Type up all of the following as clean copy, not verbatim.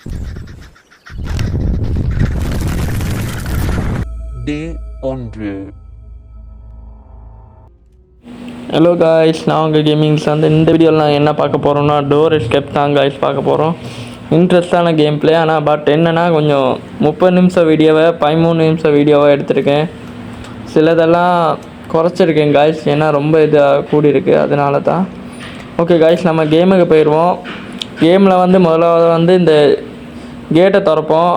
டே 1. Hello guys, நான் உங்கள் gamings இந்த வீடியோவில் நான் என்ன பார்க்க போகிறோம்னா டோர் எஸ்கேப் தான் காய்ஸ் பார்க்க போகிறோம். இன்ட்ரெஸ்டான கேம் பிளே. ஆனால் என்னென்னா கொஞ்சம் 30 நிமிஷம் வீடியோவை 13 நிமிஷம் வீடியோவை எடுத்திருக்கேன். சிலதெல்லாம் குறைச்சிருக்கேன் காய்ஸ், ஏன்னா ரொம்ப இதாக கூடியிருக்கு, அதனால தான். ஓகே காய்ஸ், நம்ம கேமுக்கு போயிடுவோம். கேமில் முதல்ல இந்த கேட்டை திறப்போம்.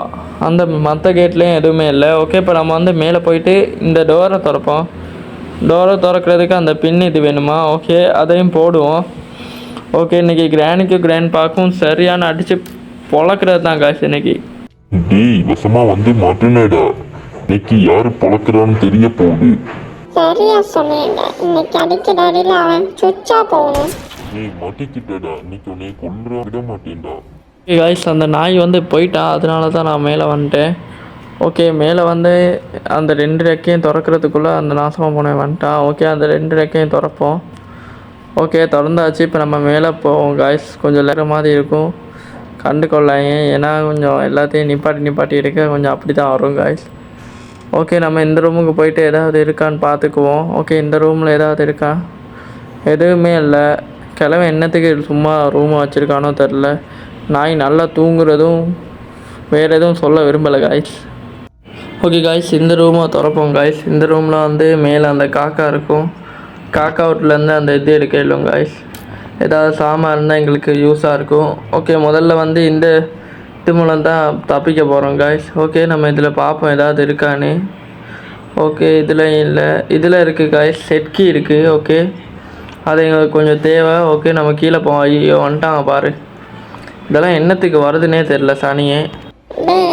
அந்த மற்ற கேட்லேயும் எதுவுமே இல்லை. ஓகே, இப்போ நம்ம மேலே போயிட்டு இந்த டோரை திறப்போம். டோரை திறக்கிறதுக்கு அந்த பின் இது வேணுமா? ஓகே, அதையும் போடுவோம். ஓகே, இன்றைக்கி கிராண்ட் பார்க்கும் சரியான அடித்து பொழக்கிறது தான் காசு இன்னைக்கு. டேய், வசமா மாட்டினடா. இன்னைக்கு யாரு பொழக்கிறான்னு தெரிய போகுது. சரியா சொன்னீங்க. இன்னைக்கு அடிக்கிற அடியில் அவன் சுச்சா போகணும். டேய், மாட்டிக்கிட்டடா. இன்னைக்கு உன்னை கொல்ல விட மாட்டேன்டா. ஓகே காய்ஸ், அந்த நாய் போயிட்டான், அதனால தான் நான் மேலே வந்துட்டேன். ஓகே, மேலே அந்த 2 ரெக்கையும் திறக்கிறதுக்குள்ளே அந்த நாசமாக போனேன் வந்துட்டான். ஓகே, அந்த 2 ரெக்கையும் திறப்போம். ஓகே, திறந்தாச்சு. இப்போ நம்ம மேலே போவோம் காய்ஸ். கொஞ்சம் நேரம் மாதிரி இருக்கும், கண்டு கொள்ளாங்க. ஏன்னா கொஞ்சம் எல்லாத்தையும் நிப்பாட்டி இருக்க கொஞ்சம் அப்படி தான் வரும் காய்ஸ். ஓகே, நம்ம இந்த ரூமுக்கு போயிட்டு ஏதாவது இருக்கான்னு பார்த்துக்குவோம். ஓகே, இந்த ரூமில் ஏதாவது இருக்கா? எதுவுமே இல்லை. கிழமை என்னத்துக்கு சும்மா ரூமை வச்சுருக்கானோ தெரில. நாய் நல்லா தூங்குறதும் வேறு எதுவும் சொல்ல விரும்பலை காய்ஸ். ஓகே காய்ஸ், இந்த ரூமை திறப்போம் காய்ஸ். இந்த ரூமில் மேலே அந்த காக்கா இருக்கும். காக்கா வீட்டிலேருந்து அந்த இது எடுக்க இல்லைங்க காய்ஸ். ஏதாவது சாமான் இருந்தால் எங்களுக்கு யூஸாக இருக்கும். ஓகே, முதல்ல இந்த இது மூலம் தான் தப்பிக்க போகிறோம் காய்ஸ். ஓகே, நம்ம இதில் பார்ப்போம் ஏதாவது இருக்கான்னு. ஓகே, இதில் இல்லை, இதில் இருக்குது காய்ஸ். செட் கீ இருக்குது. ஓகே, அது எங்களுக்கு கொஞ்சம் தேவை. ஓகே, நம்ம கீழே போவோம். ஐயோ, வந்துட்டாங்க பாரு. இதெல்லாம் என்னத்துக்கு வருதுன்னே தெரில சனியே.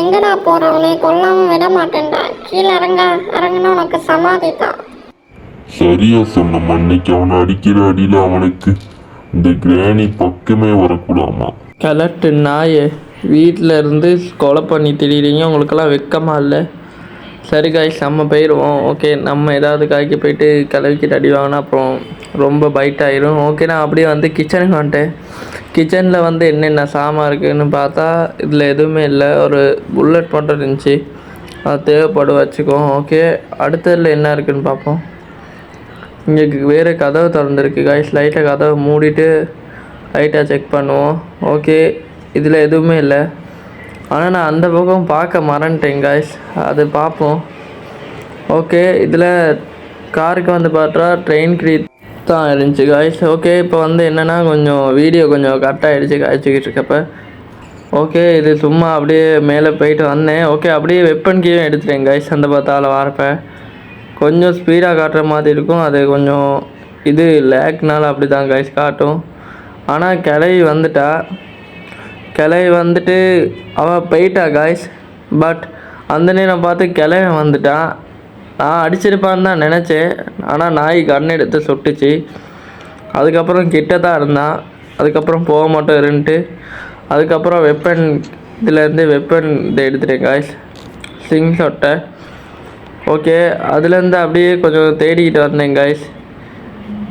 எங்கடா போறவனே, கொல்லாம விட மாட்டேன்டா. கீழே இறங்குனா உனக்கு சமாதி தான். சரியா சொன்ன. அன்னைக்கு அவனை அடிக்கிற அடியில் அவனுக்கு இந்த கிராணி பக்கமே வரக்கூடாமா. கலட்டு நாயே, வீட்டில் இருந்து கொலை பண்ணி திடீறீங்க, உங்களுக்கெல்லாம் வெக்கமா இல்லை? சரி காய்ஸ், நம்ம போயிடுவோம். ஓகே, நம்ம ஏதாவது காய்க்கு போயிட்டு கிளவிக்கிட்டு அடி வாங்கினா அப்புறம் ரொம்ப பைட் ஆயிரும். ஓகே, நான் அப்படியே கிச்சனுக்கு வந்துட்டேன். கிச்சனில் என்னென்ன சாமான் இருக்குதுன்னு பார்த்தா இதில் எதுவுமே இல்லை. ஒரு புல்லட் மட்டும் இருந்துச்சு, அது தேவைப்படும், வச்சுக்குவோம். ஓகே, அடுத்ததில் என்ன இருக்குதுன்னு பார்ப்போம். இங்கே வேறு கதவு திறந்துருக்கு காய்ஸ். லைட்டாக கதவை மூடிட்டு லைட்டாக செக் பண்ணுவோம். ஓகே, இதில் எதுவுமே இல்லை. ஆனால் நான் அந்த பக்கம் பார்க்க மறந்துட்டேன் காய்ஸ், அது பார்ப்போம். ஓகே, இதில் காருக்கு பார்த்தா ட்ரெயின் கிரீ தான் இருந்துச்சு காய்ஸ். ஓகே, இப்போ என்னென்னா கொஞ்சம் வீடியோ கொஞ்சம் கரெக்டாகிடுச்சு காய்ச்சிக்கிட்டு இருக்கப்போ. ஓகே, இது சும்மா அப்படியே மேலே போயிட்டு வந்தேன். ஓகே, அப்படியே வெப்பன் கீழே எடுத்துட்டேன் காய்ஸ். அந்த பார்த்தால வரப்போ கொஞ்சம் ஸ்பீடாக காட்டுற மாதிரி இருக்கும். அது கொஞ்சம் இது லேக்னால அப்படி தான் காய்ஸ் காட்டும். ஆனால் கிளவி அவள் போயிட்டா காய்ஸ். பட் அந்த நேரம் பார்த்து கிளவி வந்துட்டான். நான் அடிச்சிருப்பான்னு தான் நினச்சேன். ஆனால் நாய் கண் எடுத்து சுட்டுச்சு. அதுக்கப்புறம் கிட்ட தான் இருந்தான். அதுக்கப்புறம் போக மாட்டோம் இருந்துட்டு அதுக்கப்புறம் வெப்பன் இதை எடுத்துட்டேன் காய்ஸ், ஸ்லிங் ஷாட்டை. ஓகே, அதுலேருந்து அப்படியே கொஞ்சம் தேடிக்கிட்டு வந்தேன் காய்ஸ்.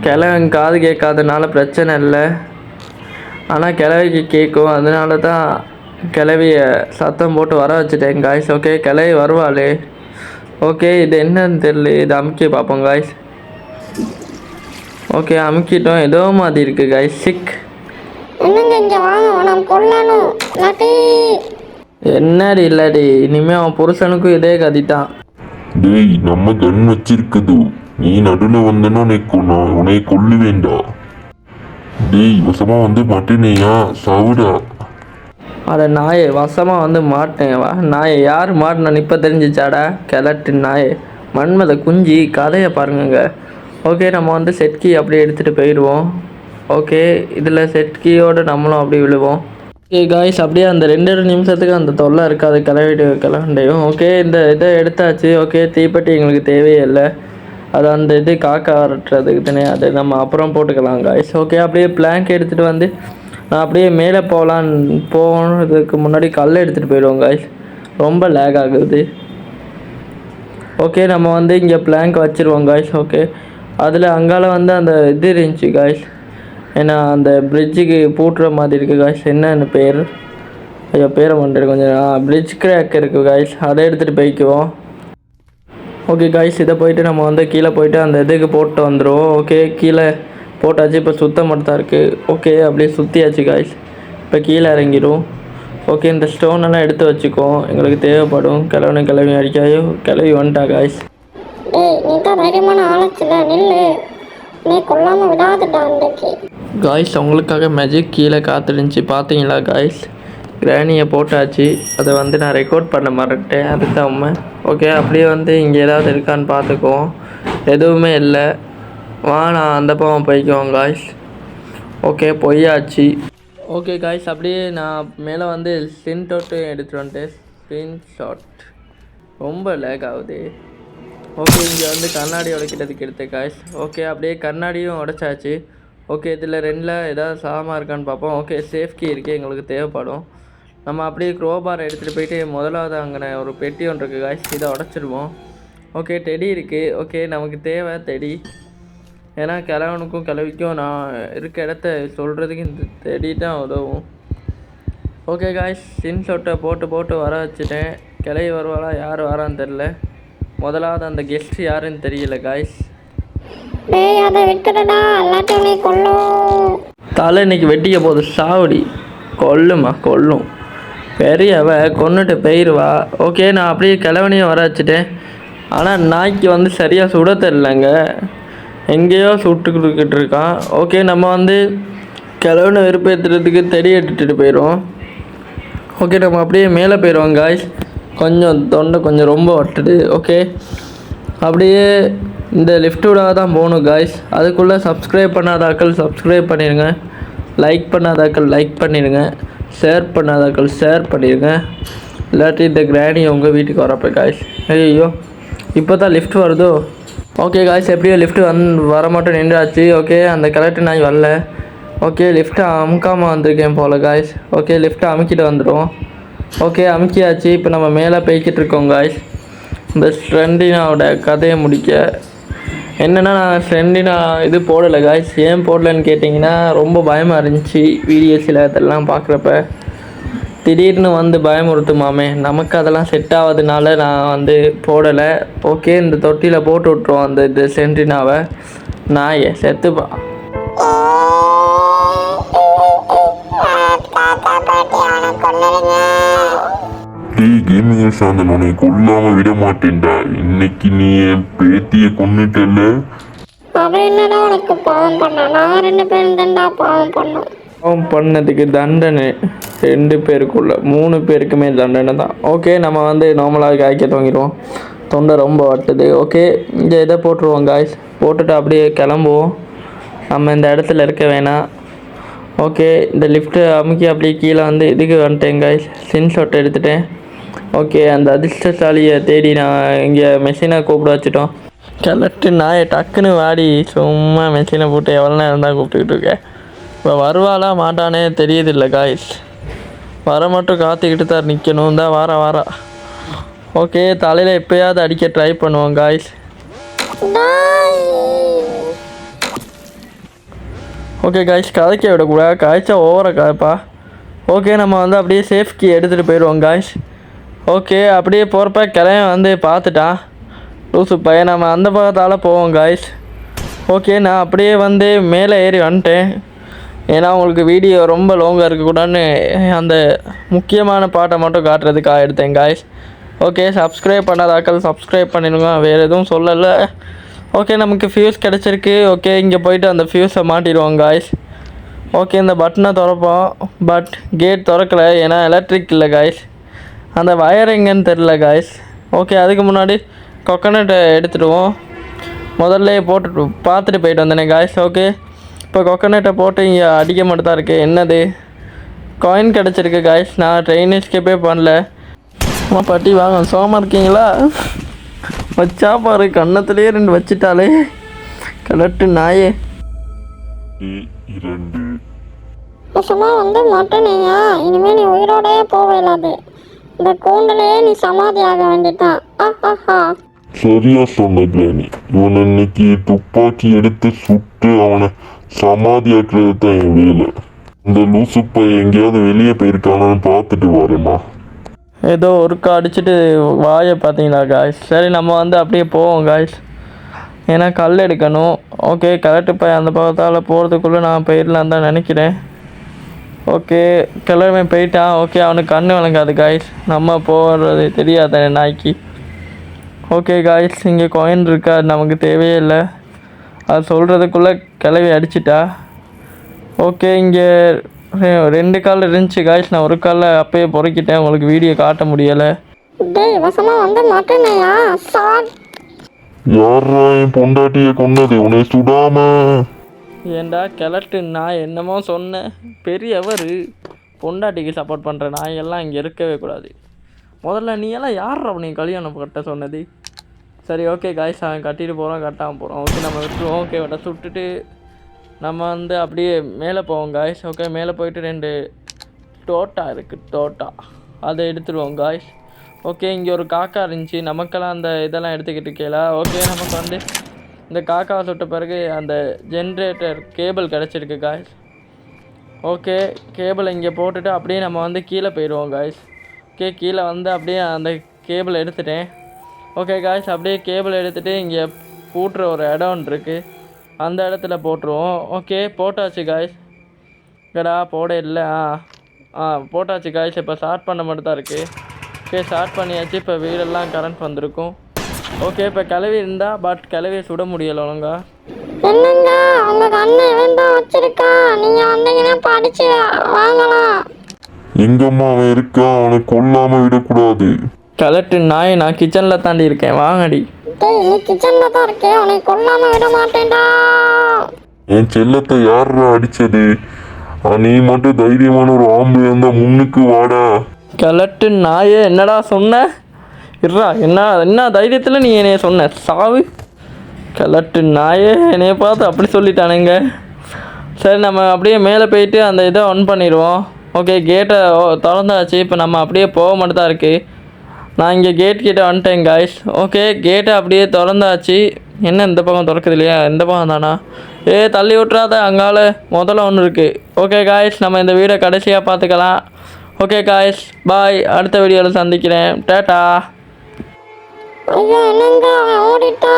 கிழவன் காது கேட்காதனால பிரச்சனை இல்லை, ஆனால் கிழவிக்கு கேட்கும். அதனால தான் கிழவியை சத்தம் போட்டு வர வச்சுட்டேன் காய்ஸ். ஓகே, கிழவி வருவாளே. ஓகே, இது என்னன்னு தெரியல, இது அமுக்கி பார்ப்போம் காய்ஸ். ஓகே, அமுக்கிட்டோம். ஏதோ மாதிரி இருக்குது காய்ஸ். சிக் என்னடி இல்லடி, இனிமேல் அவன் புருஷனுக்கும் இதே கதித்தான். டேய், நம்ம கன் வச்சிருக்குது. நீ நடுவில் வந்தனா உன்னை கொல்லுவேண்டா. டேய், வசமா மாட்டினேயா? சாவுடா. அட நாயே, வசமாக மாட்டேன். வா நாயை, யார் மாட்டினான்னு இப்போ தெரிஞ்சிச்சாடா? கிளட்டு நாயே, மண்மலை குஞ்சு, கதையை பாருங்க. ஓகே, நம்ம செட் கீ அப்படியே எடுத்துகிட்டு போயிடுவோம். ஓகே, இதில் செட் கீயோடு நம்மளும் அப்படியே விழுவோம். ஓகே காய்ஸ், அப்படியே அந்த 2 நிமிஷத்துக்கு அந்த தொல்லை இருக்காது கிளம்பியும். ஓகே, இந்த இதை எடுத்தாச்சு. ஓகே, தீப்பெட்டி எங்களுக்கு தேவையே இல்லை. அது அந்த இது காக்கா வரட்டுறதுக்கு தானே, அது நம்ம அப்புறம் போட்டுக்கலாம் காய்ஸ். ஓகே, அப்படியே பிளாங்க் எடுத்துகிட்டு நான் அப்படியே மேலே போகிறதுக்கு முன்னாடி கல்லை எடுத்துகிட்டு போயிடுவோம் காய்ஸ். ரொம்ப லேக் ஆகுது. ஓகே, நம்ம இங்கே பிளாங்க் வச்சுருவோம் காய்ஸ். ஓகே, அதில் அங்கால அந்த இது இருந்துச்சு காய்ஸ். ஏன்னா அந்த பிரிட்ஜுக்கு பூட்டுற மாதிரி இருக்குது காய்ஸ். என்னன்னு பேர் ஐயோ பேரை பண்ணுறது கொஞ்சம் பிரிட்ஜ் கிராக் இருக்குது காய்ஸ், அதை எடுத்துகிட்டு போய்க்குவோம். ஓகே காய்ஸ், இதை போயிட்டு நம்ம வந்து கீழே போயிட்டு அந்த இதுக்கு போட்டு வந்துடுவோம். ஓகே கீழே போட்டாச்சு, இப்போ சுத்தம் மட்டும் தான் இருக்குது. ஓகே அப்படியே சுற்றியாச்சு காய்ஸ், இப்போ கீழே இறங்கிடும். ஓகே இந்த ஸ்டோன் எல்லாம் எடுத்து வச்சுக்கோம், எங்களுக்கு தேவைப்படும். கிளவி அடிக்காயோ கிளவி வந்துட்டா காய்ஸ். டேய் நீ தான் தைரியமான ஆளச்சுல, நில்லு. நீ கொல்லாமல் விடாதுடா அன்றைக்கு. காய்ஸ் உங்களுக்காக மேஜிக் கீழே காத்துருந்துச்சு பார்த்தீங்களா காய்ஸ்? கிராணியை போட்டாச்சு, அதை வந்து நான் ரெக்கார்ட் பண்ண மறட்டேன், அதுதான் உண்மை. ஓகே அப்படியே வந்து இங்கே ஏதாவது இருக்கான்னு பார்த்துக்குவோம். எதுவுமே இல்லை, நான் அந்த பக்கம் போய்க்குவோம் காய்ஸ். ஓகே பொய்யாச்சு. ஓகே காய்ஸ் அப்படியே நான் மேலே வந்து ஸ்கிரீன்ஷாட்டு எடுத்துகிட்டு வந்துட்டேன். ஸ்க்ரீன்ஷாட் ரொம்ப லேக் ஆகுது. ஓகே இங்கே வந்து கண்ணாடி உடைக்கிறதுக்கு எடுத்தேன் காய்ஸ். ஓகே அப்படியே கண்ணாடியும் உடைச்சாச்சு. ஓகே இதில் ரெண்டில் ஏதாவது சாமா இருக்கான்னு பார்ப்போம். ஓகே சேஃப்கி இருக்குது, எங்களுக்கு தேவைப்படும். நம்ம அப்படியே க்ரோபாரை எடுத்துகிட்டு போயிட்டு முதலாவது அங்கே ஒரு பெட்டி ஒன்று இருக்குது காய்ஸ், இதை உடச்சிடுவோம். ஓகே டெடி இருக்குது. ஓகே நமக்கு தேவை டெடி, ஏன்னா கிழவனுக்கும் கிழவிக்கும் நான் இருக்க இடத்த சொல்கிறதுக்கு இந்த டெடி தான் உதவும். ஓகே காய்ஸ் ஸ்கிரீன்ஷாட்டை போட்டு வர வச்சுட்டேன். கிளவி வருவாளா யார் வரான்னு தெரில. முதலாவது அந்த கெஸ்ட் யாருன்னு தெரியல காய்ஸ். டேய் அதை விட்டுடா, எல்லாத்தையும் நீ கொல்லும். தலை இன்னைக்கு வெட்டிக்க போகுது, சாவடி கொல்லுமா கொல்லும். பெரியவ கொன்னுட்டு போயிடுவா. ஓகே நான் அப்படியே கிழவனையும் வர வச்சுட்டேன். ஆனால் நாய்க்கு வந்து சரியாக சுட தெரிலங்க, எங்கேயோ சுட்டுக்கிட்டு இருக்கான். ஓகே நம்ம வந்து கிழவனை வெறுப்பேற்றுறதுக்கு தெடி எடுத்துகிட்டு போயிடுவோம். ஓகே நம்ம அப்படியே மேலே போயிடுவோம் காய்ஸ், கொஞ்சம் தொண்டை கொஞ்சம் ரொம்ப வட்டுது. ஓகே அப்படியே இந்த லிஃப்ட்டோட தான் போகணும் காய்ஸ். அதுக்குள்ளே சப்ஸ்கிரைப் பண்ணாதாக்கள் சப்ஸ்கிரைப் பண்ணிடுங்க, லைக் பண்ணாதாக்கள் லைக் பண்ணிடுங்க, ஷேர் பண்ணாதாக்கள் ஷேர் பண்ணிடுங்க. இல்லாட்டி இந்த கிராணி உங்கள் வீட்டுக்கு வரப்போ காய்ஸ். ஐயோ இப்போ தான் லிஃப்ட் வருதோ. ஓகே காய்ஸ் எப்படியோ லிஃப்ட் வர மட்டும் நின்றாச்சு. ஓகே அந்த கரெக்டு நாய் வரல. ஓகே லிஃப்ட்டை அமுக்காமல் வந்திருக்கேன் போல் காய்ஸ். ஓகே லிஃப்ட்டை அமுக்கிட்டு வந்துடுவோம். ஓகே அமுக்கியாச்சு, இப்போ நம்ம மேலே போய்கிட்டு இருக்கோம் காய்ஸ். இந்த ஸ்ட்ரெண்டினாவோட கதையை முடிக்க என்னென்னா நான் ஸ்ட்ரெண்டினா இது போடலை காய்ஸ். ஏன் போடலைன்னு கேட்டிங்கன்னா ரொம்ப பயமாக இருந்துச்சு வீடியோஸில் அதெல்லாம் பார்க்குறப்ப. திடீர்னு வந்து பயமுறுத்துமாமே, நமக்கு அதெல்லாம் செட் ஆகாதனால நான் வந்து போடலை. ஓகே இந்த தொட்டியில் போட்டு விட்ருவோம் அந்த இது சென்டினாவை. நாயை செத்துப்பா. டேய் கேமிங் சாந்தன், உன்னை கொல்லாம விட மாட்டேன்டா. இன்னைக்கு நீ என் பேத்திய கொன்னுட்டல. அவன் என்னடா உனக்கு பாவம் பண்ண? நான் 2 பேரும் தான்டா பாவம் பண்ணோம். பாவம் பண்ணதுக்கு தண்டனை 2 பேருக்குள்ள 3 பேருக்குமே தண்டனை தான். ஓகே நம்ம வந்து நார்மலாக காய்க்க தூங்கிடுவோம், தொண்டை ரொம்ப வட்டுது. ஓகே இங்கே இதை போட்டுருவோம் காய்ஸ், போட்டுட்டு அப்படியே கிளம்புவோம். நம்ம இந்த இடத்துல இருக்க வேணாம். ஓகே இந்த லிஃப்ட்டு அமுக்கி அப்படியே கீழே வந்து இதுக்கு வந்துட்டேன் காய்ஸ், ஸ்கிரீன்ஷாட் எடுத்துட்டேன். ஓகே அந்த அதிர்ஷ்டசாலியை தேடி நான் இங்கே மெஷினை கூப்பிட வச்சுட்டோம். கிளட்டு நாயை டக்குன்னு வாடி, சும்மா மெஷினை போட்டு எவ்வளோ நேரம் தான் கூப்பிட்டுக்கிட்டு இருக்கேன். இப்போ வருவாளா மாட்டானே தெரியுதில்ல காய்ஸ், வர மட்டும் காத்துக்கிட்டு தான் நிற்கணும். தான் வாரா. ஓகே தலையில் எப்போயாவது அடிக்க ட்ரை பண்ணுவோம் காய்ஸ். ஓகே காய்ஸ் கதைக்க விடக்கூடாது, காய்ச்சா ஓவராக காய்ப்பா. ஓகே நம்ம வந்து அப்படியே சேஃப்கி எடுத்துகிட்டு போயிடுவோம் காய்ஸ். ஓகே அப்படியே போகிறப்ப கிளையன் வந்து பார்த்துட்டான் லூசு பையன், நம்ம அந்த பக்கத்தால் போவோம் காய்ஸ். ஓகே நான் அப்படியே வந்து மேலே ஏறி வந்துட்டேன், ஏன்னா உங்களுக்கு வீடியோ ரொம்ப லாங்காக இருக்கக்கூடாதுன்னு அந்த முக்கியமான பாட்டை மட்டும் காட்டுறதுக்காக எடுத்தேன் காய்ஸ். ஓகே சப்ஸ்கிரைப் பண்ணாதாக்கள் சப்ஸ்கிரைப் பண்ணிடுங்க, வேறு எதுவும் சொல்லலை. ஓகே நமக்கு ஃபியூஸ் கிடச்சிருக்கு. ஓகே இங்கே போயிட்டு அந்த ஃபியூஸை மாட்டிடுவோம் காய்ஸ். ஓகே இந்த பட்டனை திறப்போம், பட் கேட் திறக்கலை, ஏன்னா எலக்ட்ரிக் இல்லை காய்ஸ். அந்த வயர் எங்கன்னு தெரில காய்ஸ். ஓகே அதுக்கு முன்னாடி கொக்கனட்டை எடுத்துடுவோம், முதல்ல போட்டு பார்த்துட்டு போயிட்டு வந்தேனே காய்ஸ். ஓகே இப்போ கொக்கனட்டை போட்டு இங்கே அடிக்க மட்டும் தான் இருக்குது. என்னது காயின் கிடச்சிருக்கு காய்ஸ், நான் ட்ரெயின் எஸ்கேப்பே பண்ணல. அம்மா பாட்டி வாங்க, சோகமாக இருக்கீங்களா? வச்சா பாரு கன்னத்துலேயே 2 வச்சுட்டாலே கலட்டு நாயே. சும்மா வந்து மாட்டேனியா, இனிமேல் நீ உயிரோடே போகலாது. இந்த கூண்டிலேயே நீ சமாதி ஆக வேண்டியதான். சரியா சொன்ன கிராணி, இவன் இன்னைக்கு துப்பாக்கி எடுத்து சுட்டு அவனை சமாதியாக்குறது தான் என் வேலை. இந்த லூசுப்பை எங்கேயாவது வெளியே போயிருக்கானான்னு பார்த்துட்டு வரேம்மா. ஏதோ ஒருக்கா அடிச்சுட்டு வாயை பார்த்தீங்களா காய்ஸ். சரி நம்ம வந்து அப்படியே போவோம் காய்ஸ், ஏன்னா கல் எடுக்கணும். ஓகே கரெக்டு போய் அந்த பக்கத்தால் போகிறதுக்குள்ளே நான் போயிடலாம் தான் நினைக்கிறேன். ஓகே கிளம்பி போயிட்டான். ஓகே அவனுக்கு கண்ணு விளங்காது காய்ஸ், நம்ம போகிறது தெரியாத நாய்க்கு. ஓகே காய்ஸ் இங்கே காயின் இருக்கா, அது நமக்கு தேவையே இல்லை. அது சொல்கிறதுக்குள்ளே கிளவி அடிச்சிட்டா. ஓகே இங்கே 2 கால் இருந்துச்சு காய்ஸ், நான் ஒரு காலில் அப்பயே பொறுக்கிட்டேன், உங்களுக்கு வீடியோ காட்ட முடியலை. டேய் வசமா வந்து மாட்டேனையா சாட். யாரா என் பொண்டாட்டியை கொன்னது உன்னை சுடாம? ஏண்டா கிளட்டு நான் என்னமோ சொன்னேன், பெரியவர் பொண்டாட்டிக்கு சப்போர்ட் பண்ணுற நாயெல்லாம் இங்கே இருக்கவே கூடாது. முதல்ல நீ எல்லாம் யார் அவனை கல்யாணம் கட்ட சொன்னது? சரி ஓகே காய்ஸ் அவன் கட்டிட்டு போகிறான் கட்டாமல் போகிறான். ஓகே நம்ம விட்டுருவோம். ஓகே விட சுட்டுட்டு நம்ம வந்து அப்படியே மேலே போவோம் காய்ஸ். ஓகே மேலே போயிட்டு 2 டோட்டா இருக்குது, டோட்டா அதை எடுத்துருவோம் காய்ஸ். ஓகே இங்கே ஒரு காக்கா இருந்துச்சு, நமக்கெல்லாம் அந்த இதெல்லாம் எடுத்துக்கிட்டு கேளா. ஓகே நமக்கு வந்து இந்த காக்காவை சுட்ட பிறகு அந்த ஜென்ரேட்டர் கேபிள் கிடச்சிருக்கு காய்ஸ். ஓகே கேபிள் இங்கே போட்டுட்டு அப்படியே நம்ம வந்து கீழே போயிடுவோம் காய்ஸ். ஓகே கீழே வந்து அப்படியே அந்த கேபிள் எடுத்துட்டேன். ஓகே காய்ஸ் அப்படியே கேபிள் எடுத்துகிட்டு இங்கே பூட்டுற ஒரு இடம் ஒன்று இருக்குது, அந்த இடத்துல போட்டுருவோம். ஓகே போட்டாச்சு காய்ஸ். கடா போட இல்லை. போட்டாச்சு காய்ஸ். இப்போ ஸ்டார்ட் பண்ண மட்டும் தான் இருக்குது. ஓகே ஸ்டார்ட் பண்ணியாச்சு. இப்போ வீடெல்லாம் கரண்ட் வந்திருக்கும். ஓகே இப்போ கிளவி இருந்தா, பட் கிளவியை சுட முடியலை ஒழுங்கா. என்னங்க உங்க அண்ணன் இவன் தான் வச்சிருக்கான், நீங்க வந்தீங்கன்னா படிச்சு வாங்கலாம். எங்கம்மா அவன் இருக்கான், அவனை கொல்லாம விடக்கூடாது. கலெக்டு நாய் நான் கிச்சனில் தாண்டி இருக்கேன், வாங்கடி. டேய் நீ கிச்சன்ல தான் இருக்கே, உன்னை கொல்லாம விட மாட்டேன்டா. என் செல்லத்தை யாரா அடிச்சது? நீ மட்டும் தைரியமான ஒரு ஆம்பளை இருந்தா முன்னுக்கு வாடா. கலெக்டு நாயே என்னடா சொன்ன? இருடா என்ன தைரியத்தில் நீ என்னைய சொன்ன சாவு? கலெக்டு நாயே என்னைய பார்த்து அப்படி சொல்லிட்டானுங்க. சரி நம்ம அப்படியே மேலே போயிட்டு அந்த இதை ஆன் பண்ணிடுவோம். ஓகே கேட்டை திறந்தாச்சு. இப்போ நம்ம அப்படியே போக மட்டும் தான் இருக்குது. நான் இங்கே கேட் கிட்டே வந்துட்டேன் காய்ஸ். ஓகே கேட்டை அப்படியே திறந்தாச்சு. என்ன இந்த பக்கம் திறக்குது இல்லையா, இந்த பக்கம் தானா? தள்ளி விட்றாத, அங்கால முதல்ல ஒன்று இருக்குது. ஓகே காய்ஸ் நம்ம இந்த வீடை கடைசியாக பார்த்துக்கலாம். ஓகே காய்ஸ் பாய், அடுத்த வீடியோவில் சந்திக்கிறேன். டாட்டா. ஐயோ என்னங்க அவன் ஓடிட்டா,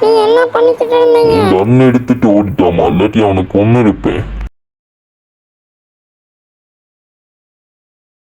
நீ என்ன பண்ணிக்கிட்டு இருந்தீங்க? கன் எடுத்துட்டு ஓடிட்டாமா, இல்லாட்டி அவனை கொன்னு இருப்பேன்.